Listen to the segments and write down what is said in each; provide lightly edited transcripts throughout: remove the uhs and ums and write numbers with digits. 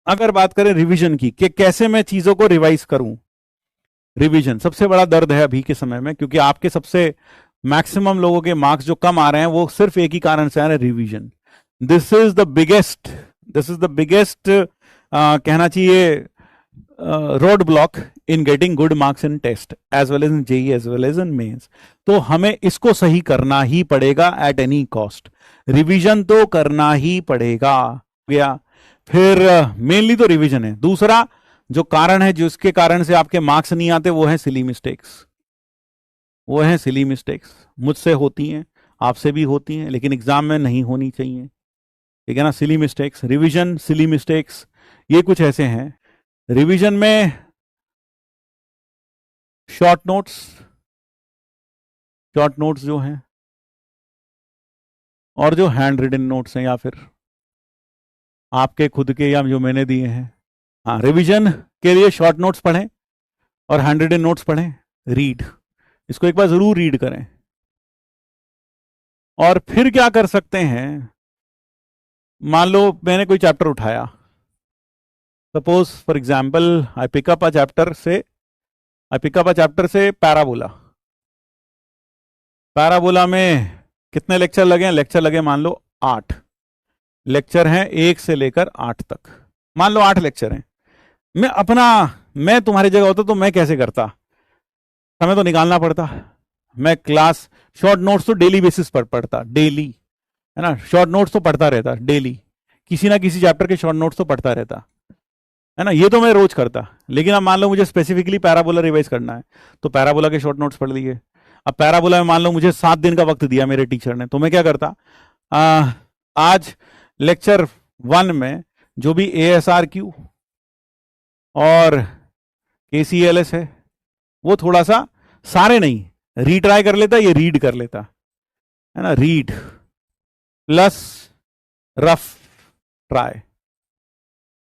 अगर बात करें रिवीजन की कि कैसे मैं चीजों को रिवाइज करूं, रिवीजन सबसे बड़ा दर्द है अभी के समय में, क्योंकि आपके सबसे मैक्सिमम लोगों के मार्क्स जो कम आ रहे हैं वो सिर्फ एक ही कारण से आ रहे हैं, revision. This is the biggest कहना चाहिए road block in getting good marks in test as well as in JEE as well as in mains. तो हमें इसको सही करना ही पड़ेगा एट एनी कॉस्ट, रिवीजन तो करना ही पड़ेगा। गया फिर मेनली तो रिवीजन है। दूसरा जो कारण है जिसके कारण से आपके मार्क्स नहीं आते वो है सिली मिस्टेक्स, वो है सिली मिस्टेक्स। मुझसे होती हैं, आपसे भी होती हैं, लेकिन एग्जाम में नहीं होनी चाहिए, ठीक है ना। Silly mistakes, revision, silly mistakes, ये कुछ ऐसे हैं। रिवीजन में शॉर्ट नोट्स जो हैं, और जो हैंड रिटन नोट्स हैं या फिर आपके खुद के या जो मैंने दिए हैं। हाँ, रिवीजन के लिए शॉर्ट नोट्स पढ़ें और हैंड रिटन नोट्स पढ़ें। रीड, इसको एक बार जरूर रीड करें। और फिर क्या कर सकते हैं, मान लो मैंने कोई चैप्टर उठाया, suppose for example I pick up a chapter से पैराबोला में कितने लेक्चर लगे? लेक्चर लगे मान लो 8 लेक्चर हैं, 1 से लेकर 8 तक, मान लो 8 लेक्चर हैं। मैं तुम्हारी जगह होता तो मैं कैसे करता? समय तो निकालना पड़ता। मैं क्लास शॉर्ट नोट्स तो डेली बेसिस पर पढ़ता, डेली, है ना। शॉर्ट नोट्स तो पढ़ता रहता डेली, किसी ना किसी चैप्टर के शॉर्ट नोट्स तो पढ़ता रहता, है ना। ये तो मैं रोज करता। लेकिन अब मान लो मुझे स्पेसिफिकली पैराबोला रिवाइज करना है, तो पैराबोला के शॉर्ट नोट्स पढ़ लिए। अब पैराबोला में मान लो मुझे 7 दिन का वक्त दिया मेरे टीचर ने, तो मैं क्या करता, आज लेक्चर 1 में जो भी ASRQ और KCLS है वो थोड़ा सा, सारे नहीं, रीट्राई कर लेता, ये रीड कर लेता, है ना। Read plus rough try,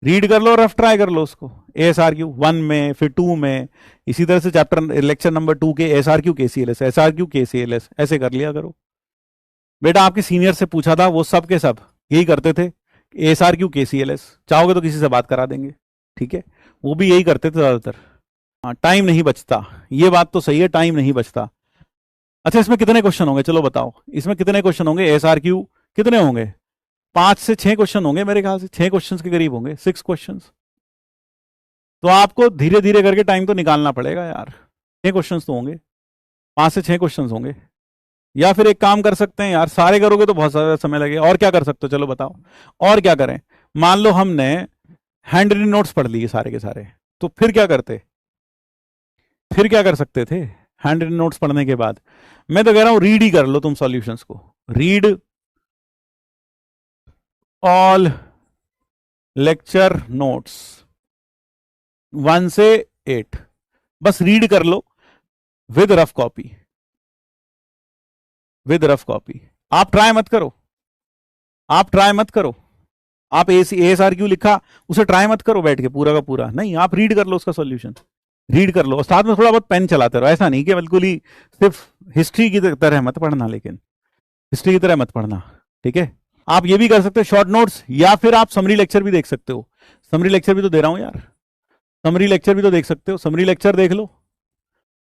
read कर लो, रफ ट्राई कर लो उसको। ASRQ 1 में, फिर 2 में, इसी तरह से चैप्टर लेक्चर नंबर 2 के SRQ KCLS ऐसे कर लिया करो। बेटा आपके सीनियर से पूछा था, वो सब के सब यही करते थे, ASRQ KCLS। चाहोगे तो किसी से बात करा देंगे, ठीक है, वो भी यही करते थे ज्यादातर। हाँ, टाइम नहीं बचता, ये बात तो सही है, टाइम नहीं बचता। अच्छा, इसमें कितने क्वेश्चन होंगे, चलो बताओ, इसमें कितने क्वेश्चन होंगे? ASRQ कितने होंगे? 5 से 6 क्वेश्चन होंगे मेरे ख्याल से, 6 क्वेश्चन के करीब होंगे, 6 क्वेश्चन। तो आपको धीरे धीरे करके टाइम तो निकालना पड़ेगा यार। 6 क्वेश्चन तो होंगे, 5 से 6 क्वेश्चन होंगे। या फिर एक काम कर सकते हैं यार, सारे करोगे तो बहुत सारा समय लगेगा। और क्या कर सकते हो, चलो बताओ, और क्या करें? मान लो हमने हैंड रिटन नोट्स पढ़ लिए सारे के सारे, तो फिर क्या करते, फिर क्या कर सकते थे? हैंड रिटन नोट्स पढ़ने के बाद मैं तो कह रहा हूं रीड ही कर लो तुम सॉल्यूशंस को। रीड ऑल लेक्चर नोट्स 1 से 8, बस रीड कर लो with rough copy, with rough copy. आप ट्राई मत करो, आप ASRQ लिखा उसे ट्राई मत करो बैठ के पूरा का पूरा, नहीं, आप रीड कर लो उसका सॉल्यूशन, रीड कर लो, और साथ में थोड़ा बहुत पेन चलाते रहो। ऐसा नहीं कि बिल्कुल ही सिर्फ हिस्ट्री की तरह मत पढ़ना, लेकिन हिस्ट्री की तरह मत पढ़ना, ठीक है। आप ये भी कर सकते हो शॉर्ट नोट्स, या फिर आप समरी लेक्चर भी देख सकते हो। समरी लेक्चर भी तो दे रहा हूं यार, समरी लेक्चर भी तो देख सकते हो, समरी लेक्चर देख लो,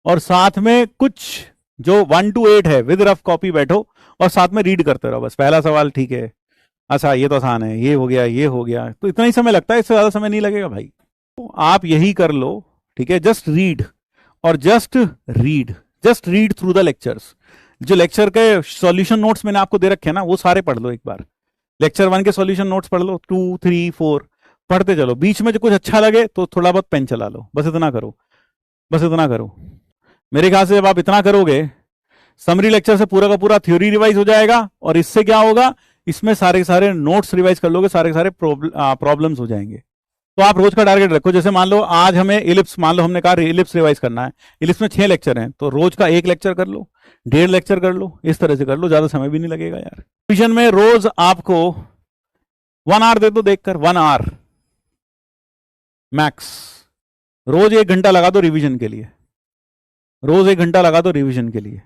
और साथ में कुछ जो 1 to 8 है विद रफ कॉपी बैठो और साथ में रीड करते रहो। बस पहला सवाल ठीक है, अच्छा ये तो आसान है, ये हो गया, ये हो गया, तो इतना ही समय लगता है, इससे ज्यादा समय नहीं लगेगा भाई। तो आप यही कर लो, ठीक है। जस्ट रीड, और just read through the lectures. जो लेक्चर के सॉल्यूशन नोट्स मैंने आपको दे रखे हैं ना, वो सारे पढ़ लो एक बार। लेक्चर 1 के सॉल्यूशन नोट्स पढ़ लो, 2, 3, 4 पढ़ते चलो। बीच में जो कुछ अच्छा लगे तो थोड़ा बहुत पेन चला लो, बस इतना करो, बस इतना करो। मेरे ख्याल से जब आप इतना करोगे, समरी लेक्चर से पूरा का पूरा थ्योरी रिवाइज हो जाएगा, और इससे क्या होगा, इसमें सारे सारे नोट्स रिवाइज कर लोगे, सारे सारे प्रॉब्लम्स हो जाएंगे। तो आप रोज का टारगेट रखो, जैसे मान लो आज हमें इलिप्स, मान लो हमने कहा इलिप्स रिवाइज करना है, इलिप्स में 6 लेक्चर हैं, तो रोज का 1 लेक्चर कर लो, 1.5 लेक्चर कर लो, इस तरह से कर लो, ज्यादा समय भी नहीं लगेगा यार। रिवीजन में रोज आपको 1 आवर दे दो देखकर, 1 आवर मैक्स, रोज 1 घंटा लगा दो रिवीजन के लिए, रोज 1 घंटा लगा दो रिवीजन के लिए,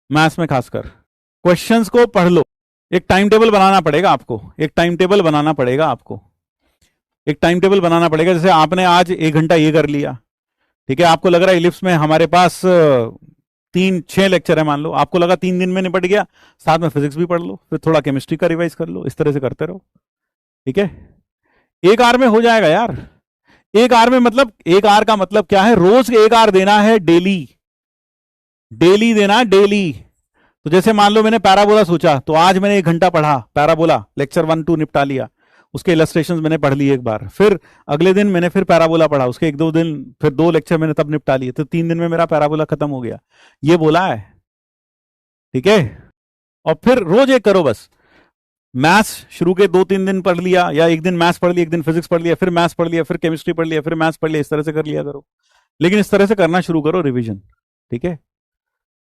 मैथ्स में खासकर। क्वेश्चंस को पढ़ लो, एक टाइम टेबल बनाना पड़ेगा आपको, एक टाइम टेबल बनाना पड़ेगा आपको। एक टाइम टेबल बनाना पड़ेगा। जैसे आपने आज 1 घंटा ये कर लिया, ठीक है, आपको लग रहा है इलिप्स में हमारे पास 6 लेक्चर है, मान लो आपको लगा 3 दिन में निपट गया, साथ में फिजिक्स भी पढ़ लो, फिर थोड़ा केमिस्ट्री का रिवाइज कर लो, इस तरह से करते रहो, ठीक है। 1 आवर में हो जाएगा यार। 1 आवर में मतलब 1 आवर का मतलब क्या है, रोज 1 आवर देना है, डेली डेली देना, डेली। तो जैसे मान लो मैंने पैराबोला सोचा, तो आज मैंने 1 घंटा पढ़ा पैराबोला, लेक्चर 1 2 निपटा लिया, उसके इलस्ट्रेशंस मैंने पढ़ लिए एक बार, फिर अगले दिन मैंने फिर पैराबोला पढ़ा, उसके 1 2 दिन फिर 2 लेक्चर मैंने तब निपटा लिए, तो 3 दिन में मेरा पैराबोला खत्म हो गया, ये बोला है, ठीक है। और फिर रोज एक करो बस। मैथ्स शुरू के 2 3 दिन पढ़ लिया, या एक दिन मैथ्स पढ़ लिया, एक दिन फिजिक्स पढ़ लिया, फिर मैथ्स पढ़ लिया, फिर केमिस्ट्री पढ़ लिया, फिर मैथ्स पढ़ लिया, इस तरह से कर लिया करो। लेकिन इस तरह से करना शुरू करो रिवीजन, ठीक है।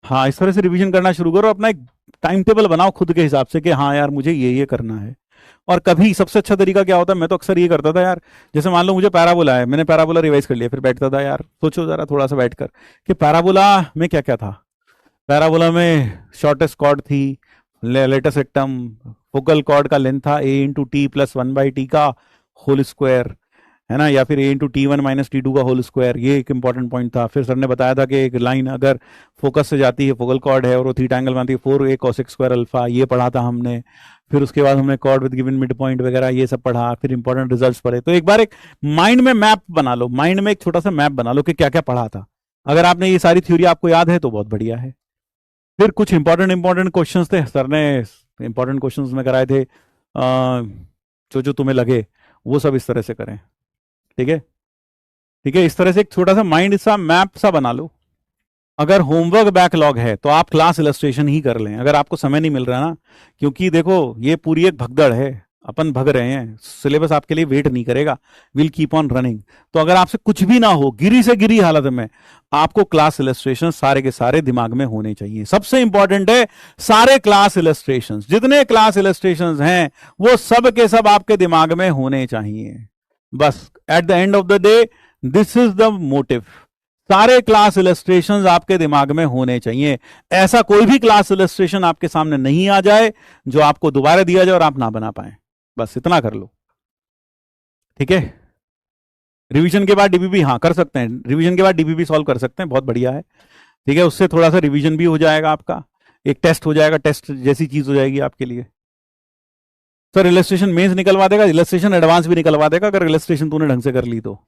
हाँ, इस तरह से रिवीजन करना शुरू करो, अपना एक टाइम टेबल बनाओ खुद के हिसाब से कि हाँ यार मुझे ये करना है। और कभी सबसे अच्छा तरीका क्या होता है, मैं तो अक्सर ये करता था यार, जैसे मान लो मुझे पैराबोला है, मैंने पैराबोला रिवाइज कर लिया, फिर बैठता था यार, सोचो जरा थोड़ा सा बैठकर कि पैराबोला में क्या क्या था। पैराबोला में शॉर्टेस्ट कॉर्ड थी, लेटस सेक्टम, फोकल कॉर्ड का लेंथ था a into T plus 1/t का होल स्क्वायर, है ना, या फिर a into T1 minus T2 का होल स्क्वायर, ये एक इंपॉर्टेंट पॉइंट था। फिर सर ने बताया था कि एक लाइन अगर फोकस से जाती है, फोकल कॉर्ड है और वो थीटा एंगल बनाती है 4a cosec स्क्वायर अल्फा, ये पढ़ा था हमने। फिर उसके बाद हमने cord with given mid point वगैरह ये सब पढ़ा, फिर इंपॉर्टेंट रिजल्ट्स पढ़े। तो एक बार एक माइंड में मैप बना लो, माइंड में एक छोटा सा मैप बना लो कि क्या क्या पढ़ा था। अगर आपने ये सारी थ्योरी आपको याद है तो बहुत बढ़िया है। फिर कुछ इंपॉर्टेंट क्वेश्चंस थे, सर ने इंपॉर्टेंट क्वेश्चंस में कराए थे, जो जो तुम्हें लगे वो सब इस तरह से करें, ठीक है, ठीक है। इस तरह से एक छोटा सा माइंड सा मैप सा बना लो। अगर होमवर्क बैकलॉग है तो आप क्लास इलस्ट्रेशन ही कर लें, अगर आपको समय नहीं मिल रहा ना, क्योंकि देखो ये पूरी एक भगदड़ है, अपन भग रहे हैं, सिलेबस आपके लिए वेट नहीं करेगा, विल कीप ऑन रनिंग। तो अगर आपसे कुछ भी ना हो, गिरी से गिरी हालत में, आपको क्लास इलस्ट्रेशन सारे के सारे दिमाग में होने चाहिए। सबसे इंपॉर्टेंट है सारे क्लास इलस्ट्रेशन, जितने क्लास इलस्ट्रेशन हैं वो सब के सब आपके दिमाग में होने चाहिए। बस at the end of the day this is the motive, सारे क्लास इलस्ट्रेशंस आपके दिमाग में होने चाहिए। ऐसा कोई भी क्लास इलस्ट्रेशन आपके सामने नहीं आ जाए जो आपको दोबारा दिया जाए और आप ना बना पाए, बस इतना कर लो, ठीक है। रिवीजन के बाद डीबीबी हाँ कर सकते हैं, रिवीजन के बाद डीबीबी सॉल्व कर सकते हैं, बहुत बढ़िया है, ठीक है। उससे थोड़ा सा रिवीजन भी हो जाएगा, आपका एक टेस्ट हो जाएगा, टेस्ट जैसी चीज हो जाएगी आपके लिए। सर इलस्ट्रेशन मेंस निकलवा देगा, इलस्ट्रेशन एडवांस भी निकलवा देगा, अगर इलस्ट्रेशन तूने ढंग से कर ली तो।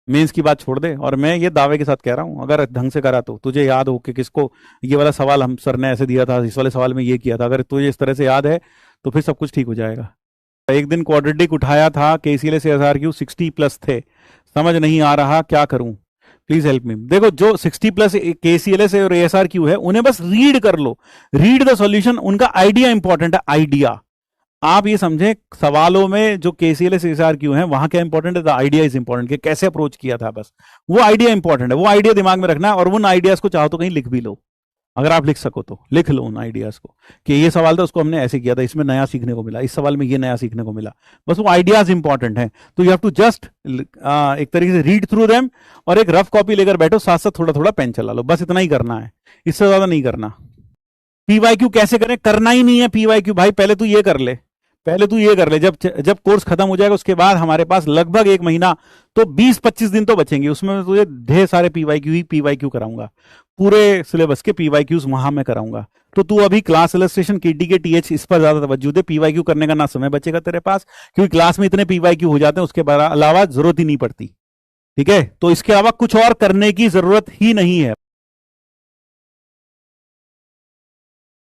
मेंस की बात छोड़ दे, और मैं ये दावे के साथ कह रहा हूं अगर ढंग से करा तो तुझे याद हो कि किसको ये वाला सवाल हम सर ने ऐसे दिया था, इस वाले सवाल में ये किया था, अगर तुझे इस तरह से याद है तो फिर सब कुछ ठीक हो जाएगा। एक दिन क्वाड्रेटिक उठाया था, KCL से SRQ 60+ थे, समझ नहीं आ रहा क्या करूं, प्लीज हेल्प मी। देखो जो 60+ KCL से और ASRQ है उन्हें बस रीड कर लो, रीड द सॉल्यूशन, उनका आइडिया इंपॉर्टेंट है, आइडिया। आप ये समझें सवालों में जो KCL से SRQ है वहां क्या इंपॉर्टेंट है, द आइडिया इज इंपॉर्टेंट, कि कैसे अप्रोच किया था, बस वो आइडिया इंपॉर्टेंट है, वो आइडिया दिमाग में रखना है। और उन आइडियाज को चाहो तो कहीं लिख भी लो, अगर आप लिख सको तो लिख लो उन आइडियाज को, कि ये सवाल था उसको हमने ऐसे किया था, इसमें नया सीखने को मिला, इस सवाल में ये नया सीखने को मिला, बस वो आइडियाज इंपॉर्टेंट है। तो यू हैव टू जस्ट एक तरीके से रीड थ्रू देम, और एक रफ कॉपी लेकर बैठो, साथ साथ थोड़ा थोड़ा पेन चला लो, बस इतना ही करना है, इससे ज्यादा नहीं करना। PYQ कैसे करें, करना ही नहीं है PYQ भाई, पहले तू ये कर ले, पहले तू ये कर ले, जब कोर्स खत्म हो जाएगा उसके बाद हमारे पास लगभग 1 महीना तो 20-25 दिन तो बचेंगे, उसमें मैं तुझे ढेर सारे PYQ कराऊंगा, पूरे सिलेबस के PYQs वहां मैं कराऊंगा। तो तू अभी क्लास इलस्ट्रेशन KT के TH इस पर ज्यादा तवज्जो दे, PYQ करने का ना समय बचेगा तेरे पास, क्योंकि क्लास में इतने PYQ हो जाते हैं, उसके अलावा जरूरत ही नहीं पड़ती, ठीक है। तो इसके अलावा कुछ और करने की जरूरत ही नहीं है।